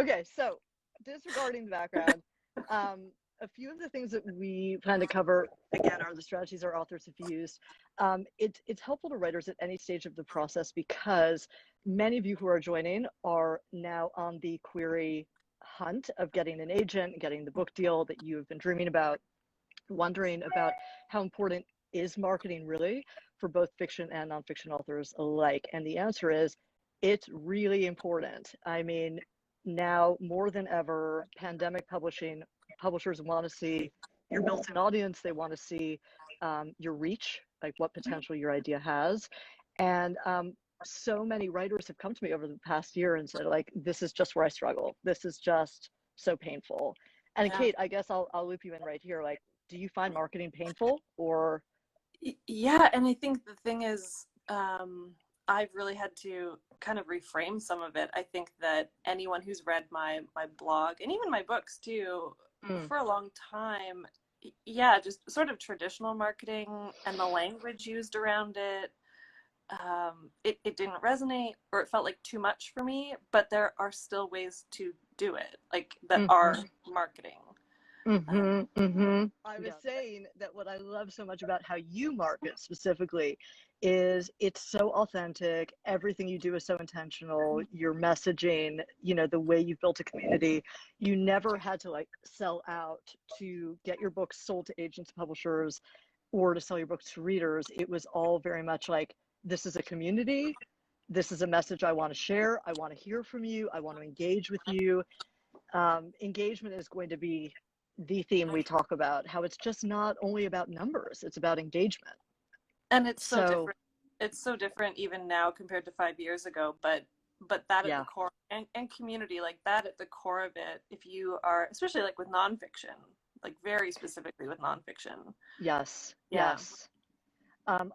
Okay, so disregarding the background, a few of the things that we plan to cover, again, are the strategies our authors have used. It's helpful to writers at any stage of the process because many of you who are joining are now on the query hunt of getting an agent, getting the book deal that you've been dreaming about, wondering about how important is marketing really for both fiction and nonfiction authors alike. And the answer is, it's really important. I mean, now more than ever, pandemic publishers want to see your built-in audience. They want to see your reach, like what potential your idea has. And so many writers have come to me over the past year and said, like, this is just where I struggle. This is just so painful. And Yeah. Cait, I guess I'll loop you in right here. Like, do you find marketing painful or? Yeah, and I think the thing is, I've really had to kind of reframe some of it. I think that anyone who's read my blog and even my books too, for a long time, yeah, just sort of traditional marketing and the language used around it, it didn't resonate, or it felt like too much for me. But there are still ways to do it, like that are marketing. I was saying that what I love so much about how you market specifically is it's so authentic. Everything you do is so intentional. Your messaging, you know, the way you've built a community, you never had to like sell out to get your books sold to agents and publishers or to sell your books to readers. It was all very much like, this is a community. This is a message I want to share. I want to hear from you. I want to engage with you. Engagement is going to be the theme we talk about, how it's just not only about numbers, it's about engagement. And it's so different. It's so different even now compared to 5 years ago, but that at the core, and community, like that at the core of it, if you are, especially like with nonfiction, like very specifically with nonfiction. Yes.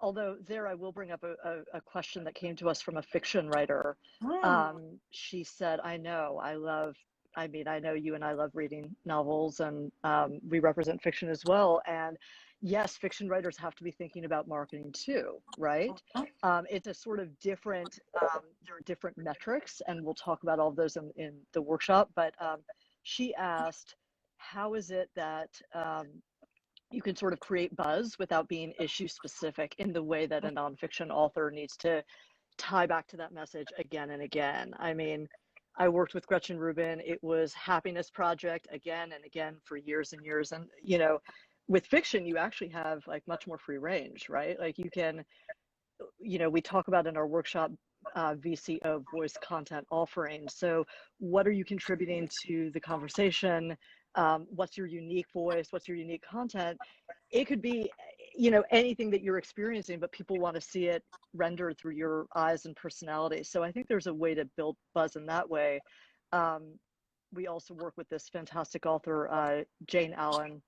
Although there I will bring up a question that came to us from a fiction writer. She said, I know you and I love reading novels, and we represent fiction as well. And yes, fiction writers have to be thinking about marketing too, right? It's a sort of different, there are different metrics, and we'll talk about all of those in the workshop. But she asked, how is it that you can sort of create buzz without being issue specific in the way that a nonfiction author needs to tie back to that message again and again? I mean, I worked with Gretchen Rubin. It was Happiness Project again and again for years and years. And, you know, with fiction, you actually have like much more free range, right? Like you can, you know, we talk about in our workshop, VCO, voice content offering. So what are you contributing to the conversation? What's your unique voice? What's your unique content? It could be, you know, anything that you're experiencing, but people want to see it rendered through your eyes and personality. So I think there's a way to build buzz in that way. We also work with this fantastic author, Jane Allen,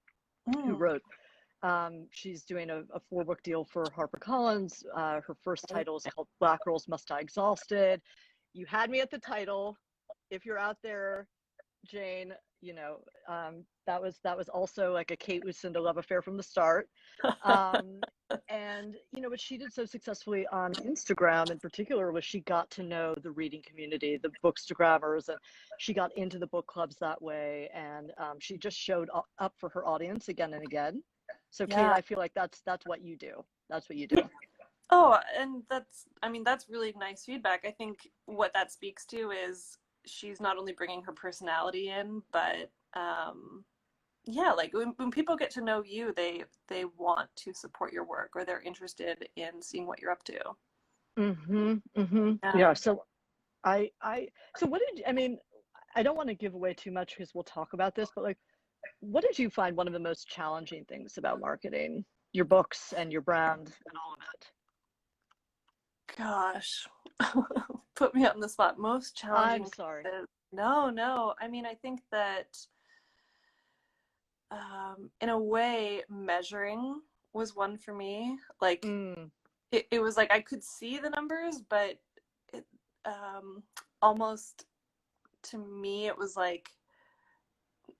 who wrote, she's doing a 4-book deal for HarperCollins. Her first title is called Black Girls Must Die Exhausted. You had me at the title. If you're out there, Jane, you know, that was also like a Cait Lucinda love affair from the start. And you know, what she did so successfully on Instagram in particular was she got to know the reading community, the bookstagrammers, and she got into the book clubs that way. And she just showed up for her audience again and again. So Cait, I feel like that's what you do. That's what you do. Oh, and that's really nice feedback. I think what that speaks to is she's not only bringing her personality in, but like when people get to know you, they want to support your work, or they're interested in seeing what you're up to. Yeah. So I mean, I don't want to give away too much because we'll talk about this, but like, what did you find one of the most challenging things about marketing your books and your brand and all of it? Gosh, put me on the spot. Most challenging. I'm sorry. No. I mean, I think that in a way, measuring was one for me. Like it was like I could see the numbers, but it almost, to me, it was like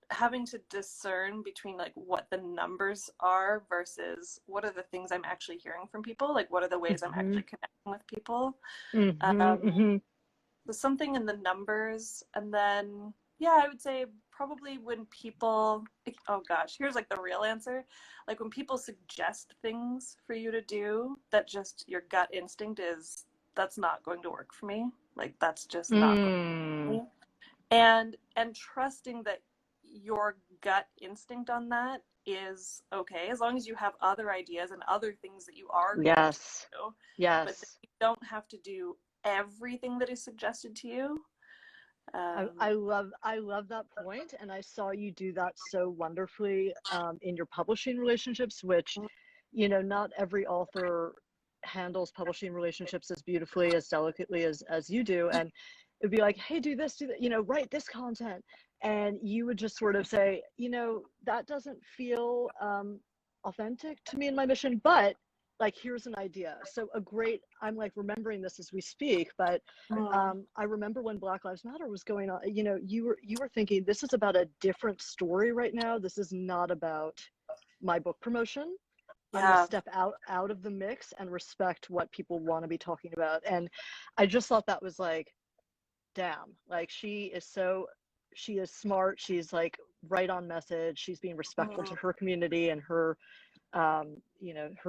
having to discern between like what the numbers are versus what are the things I'm actually hearing from people, like what are the ways I'm actually connecting with people. There's something in the numbers, and then Yeah, I would say probably when people, oh gosh, here's like the real answer. Like when people suggest things for you to do that just your gut instinct is, that's not going to work for me. Like that's just not going for Mm, me. And trusting that your gut instinct on that is okay, as long as you have other ideas and other things that you are going to yes. do, but that Yes. you don't have to do everything that is suggested to you. I love that point, and I saw you do that so wonderfully in your publishing relationships, which, not every author handles publishing relationships as beautifully, as delicately as you do. And it'd be like, hey, do this, do that, write this content, and you would just sort of say, that doesn't feel authentic to me in my mission, but like here's an idea. So I'm like remembering this as we speak, but Mm. I remember when Black Lives Matter was going on, you were thinking this is about a different story right now. This is not about my book promotion. I'm going to Yeah. step out of the mix and respect what people want to be talking about. And I just thought that was like, damn, like she is smart. She's like right on message. She's being respectful to Mm. her community and her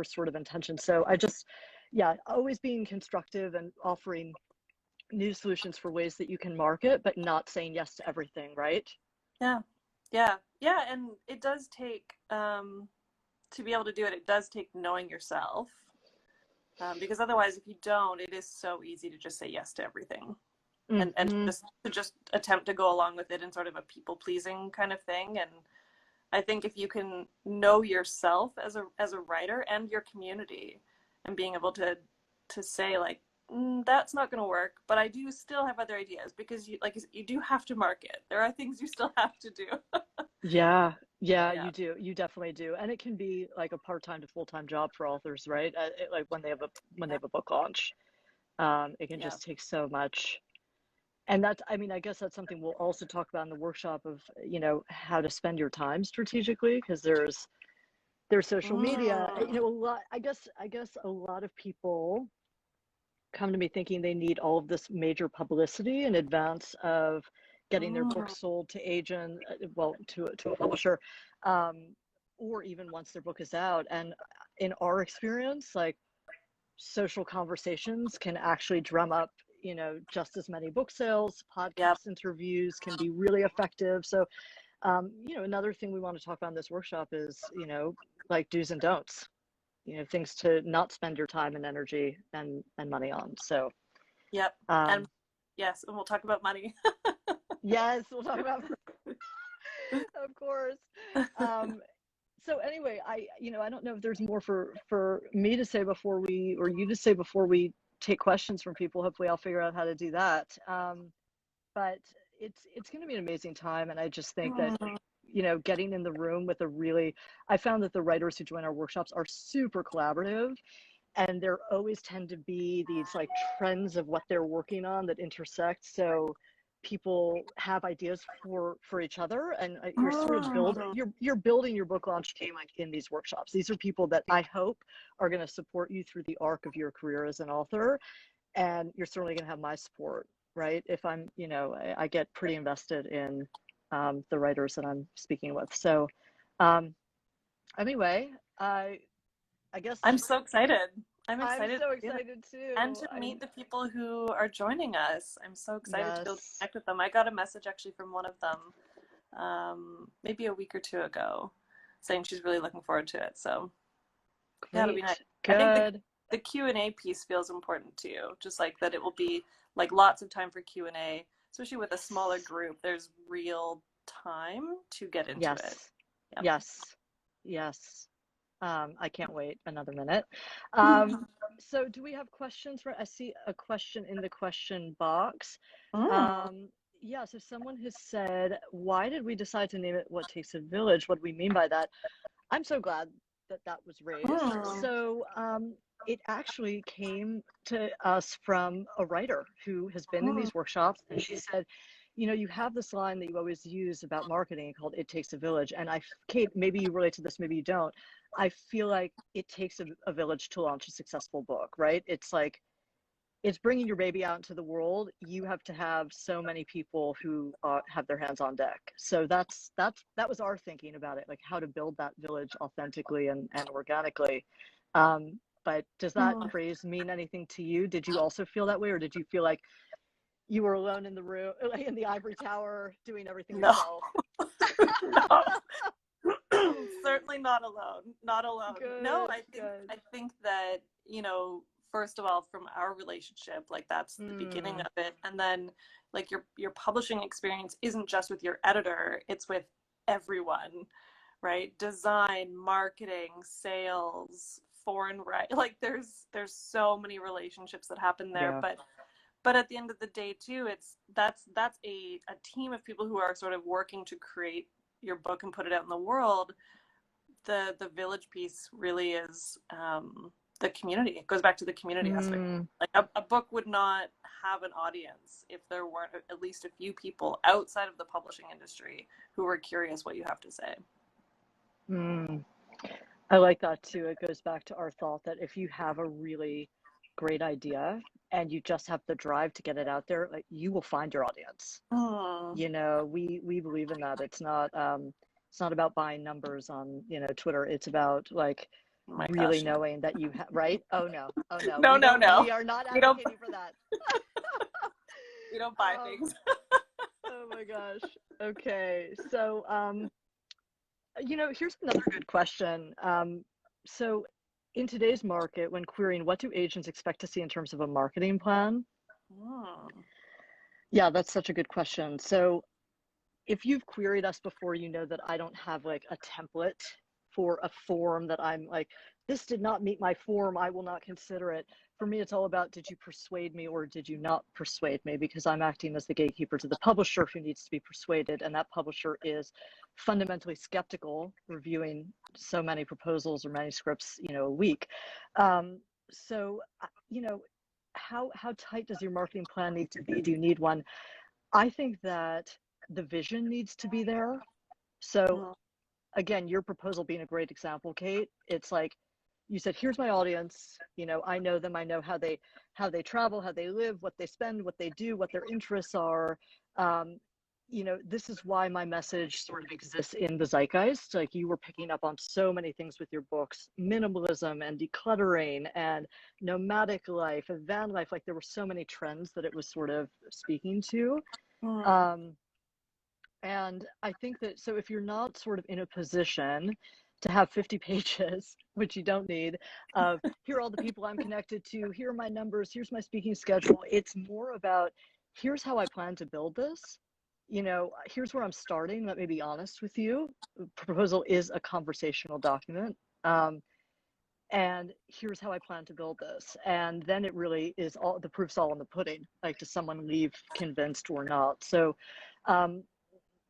sort of intention. So yeah, always being constructive and offering new solutions for ways that you can market, but not saying yes to everything, right? Yeah. Yeah. Yeah. And it does take, to be able to do it, it does take knowing yourself. Because otherwise, if you don't, it is so easy to just say yes to everything. And Mm-hmm. to just attempt to go along with it in sort of a people pleasing kind of thing. And I think if you can know yourself as a writer and your community, and being able to say like, that's not going to work, but I do still have other ideas, because you do have to market. There are things you still have to do. Yeah, yeah, Yeah. you do. You definitely do. And it can be like a part-time to full-time job for authors, right? Like when they Yeah. have a book launch, it can Yeah. just take so much. And that's, I mean, I guess that's something we'll also talk about in the workshop of, how to spend your time strategically, because there's social media, Mm. a lot, I guess a lot of people come to me thinking they need all of this major publicity in advance of getting their book Mm. sold to agent, well, to a publisher, or even once their book is out. And in our experience, like social conversations can actually drum up, just as many book sales. Yep. Podcast interviews can be really effective. So, another thing we want to talk about in this workshop is, like do's and don'ts, things to not spend your time and energy and money on. So, Yep. And um, yes, and we'll talk about money. yes, we'll talk about, of course. Um, so anyway, I don't know if there's more for me to say before we, or you to say before we take questions from people. Hopefully, I'll figure out how to do that. But it's going to be an amazing time, and I just think that Mm. getting in the room with I found that the writers who join our workshops are super collaborative, and there always tend to be these like trends of what they're working on that intersect. So people have ideas for each other, and you're sort of Mm. you're building your book launch team like in these workshops. These are people that I hope are going to support you through the arc of your career as an author, and you're certainly going to have my support, right? If I'm, I get pretty invested in the writers that I'm speaking with. So um, anyway, I guess I'm so excited. I'm I'm excited so to do this excited and too. to meet the people who are joining us. I'm so excited to be able to Yes, connect with them. I got a message actually from one of them, maybe a week or two ago, saying she's really looking forward to it. So yeah, it'll be nice. great, I think good. the Q&A piece feels important too. Just like that, it will be like lots of time for Q&A, especially with a smaller Yes, group. There's real time to get into it. yes, Yep. yes, yes. I can't wait another minute. Um, so do we have questions? I see a question in the question box. Mm. Um, yeah, so someone has said, why did we decide to name it What Takes a Village? What do we mean by that? I'm so glad that that was raised. Mm. So it actually came to us from a writer who has been in Mm. these workshops, and she said, you have this line that you always use about marketing called "It takes a village," and Cait, maybe you relate to this, maybe you don't. I feel like it takes a village to launch a successful book, right? It's like it's bringing your baby out into the world. You have to have so many people who have their hands on deck. So that was our thinking about it, like how to build that village authentically and organically. But does that phrase mean anything to you? Did you also feel that way, or did you feel like you were alone in the room, like in the ivory tower, doing everything yourself? No. Certainly not alone. Not alone. Good, no, I think that, you know, first of all, from our relationship, like that's the beginning of it. And then like your publishing experience isn't just with your editor, it's with everyone, right? Design, marketing, sales, foreign right. Like there's so many relationships that happen there. Yeah. But at the end of the day too, that's a team of people who are sort of working to create your book and put it out in the world. The village piece really is the community. It goes back to the community aspect. Like a book would not have an audience if there weren't at least a few people outside of the publishing industry who were curious what you have to say. I like that too. It goes back to our thought that if you have a really great idea and you just have the drive to get it out there, like you will find your audience. You know, we believe in that. It's not about buying numbers on, you know, Twitter. It's about like really knowing that you have, right? Oh no. No. We are not advocating for that. We don't buy things. Oh my gosh. Okay. So, you know, here's another good question. So in today's market, when querying, what do agents expect to see in terms of a marketing plan? Yeah, that's such a good question. So if you've queried us before, you know that I don't have like a template for a form that I'm like, this did not meet my form, I will not consider it. For me, it's all about, did you persuade me or did you not persuade me? Because I'm acting as the gatekeeper to the publisher who needs to be persuaded. And that publisher is fundamentally skeptical, reviewing so many proposals or manuscripts, you know, a week. So, you know, how tight does your marketing plan need to be? Do you need one? I think that the vision needs to be there. So again, your proposal being a great example, Cait, it's like you said, here's my audience, you know, I know them, I know how they travel, how they live, what they spend, what they do, what their interests are. You know, this is why my message sort of exists in the zeitgeist. Like you were picking up on so many things with your books, minimalism and decluttering and nomadic life and van life. Like there were so many trends that it was sort of speaking to. And I think that, so if you're not sort of in a position to have 50 pages, which you don't need, of here are all the people I'm connected to, here are my numbers, here's my speaking schedule. It's more about, here's how I plan to build this. You know, here's where I'm starting. Let me be honest with you. Proposal is a conversational document. And here's how I plan to build this. And then it really is all, the proof's all in the pudding. Like, does someone leave convinced or not? So,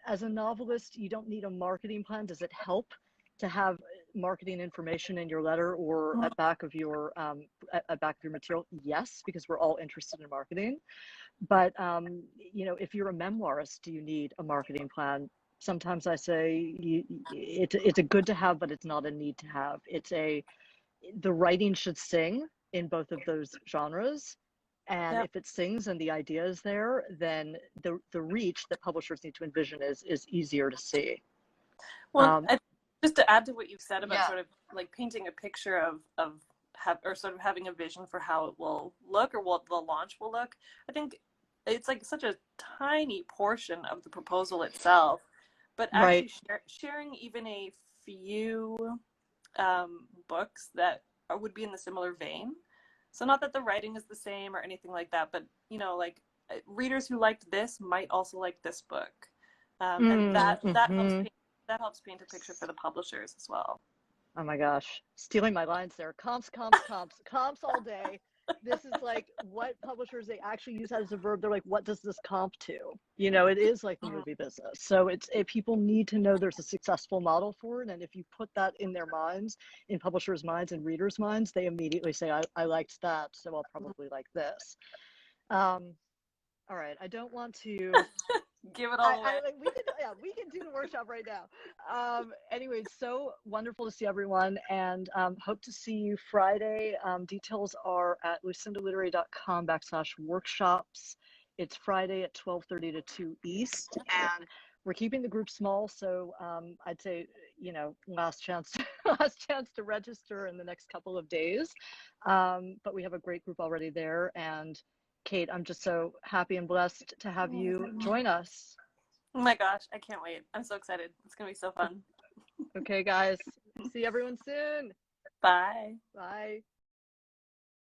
as a novelist, you don't need a marketing plan. Does it help to have marketing information in your letter or at back of your material? Yes, because we're all interested in marketing. But you know, if you're a memoirist, do you need a marketing plan? Sometimes I say it's a good to have, but it's not a need to have. The writing should sing in both of those genres. And if it sings and the idea is there, then the reach that publishers need to envision is easier to see. Well, just to add to what you've said about sort of like painting a picture or sort of having a vision for how it will look or what the launch will look, I think it's like such a tiny portion of the proposal itself. But actually sharing even a few books that would be in the similar vein. So not that the writing is the same or anything like that, but you know, like readers who liked this might also like this book, and that helps paint a picture for the publishers as well. Oh my gosh, stealing my lines there. Comps all day. This is like what publishers, they actually use that as a verb. They're like, what does this comp to? You know, it is like the movie business. So if people need to know there's a successful model for it, and if you put that in their minds, in publishers' minds and readers' minds, they immediately say, I liked that, so I'll probably like this. All right, I don't want to Give it all away. We can do the workshop right now. Anyway, so wonderful to see everyone, and hope to see you Friday. Details are at lucindaliterary.com/workshops. It's Friday at 12:30 to 2 East, and we're keeping the group small. So I'd say, last chance to register in the next couple of days. But we have a great group already there, and Cait, I'm just so happy and blessed to have you join us. Oh my gosh, I can't wait. I'm so excited. It's going to be so fun. Okay, guys. See everyone soon. Bye. Bye.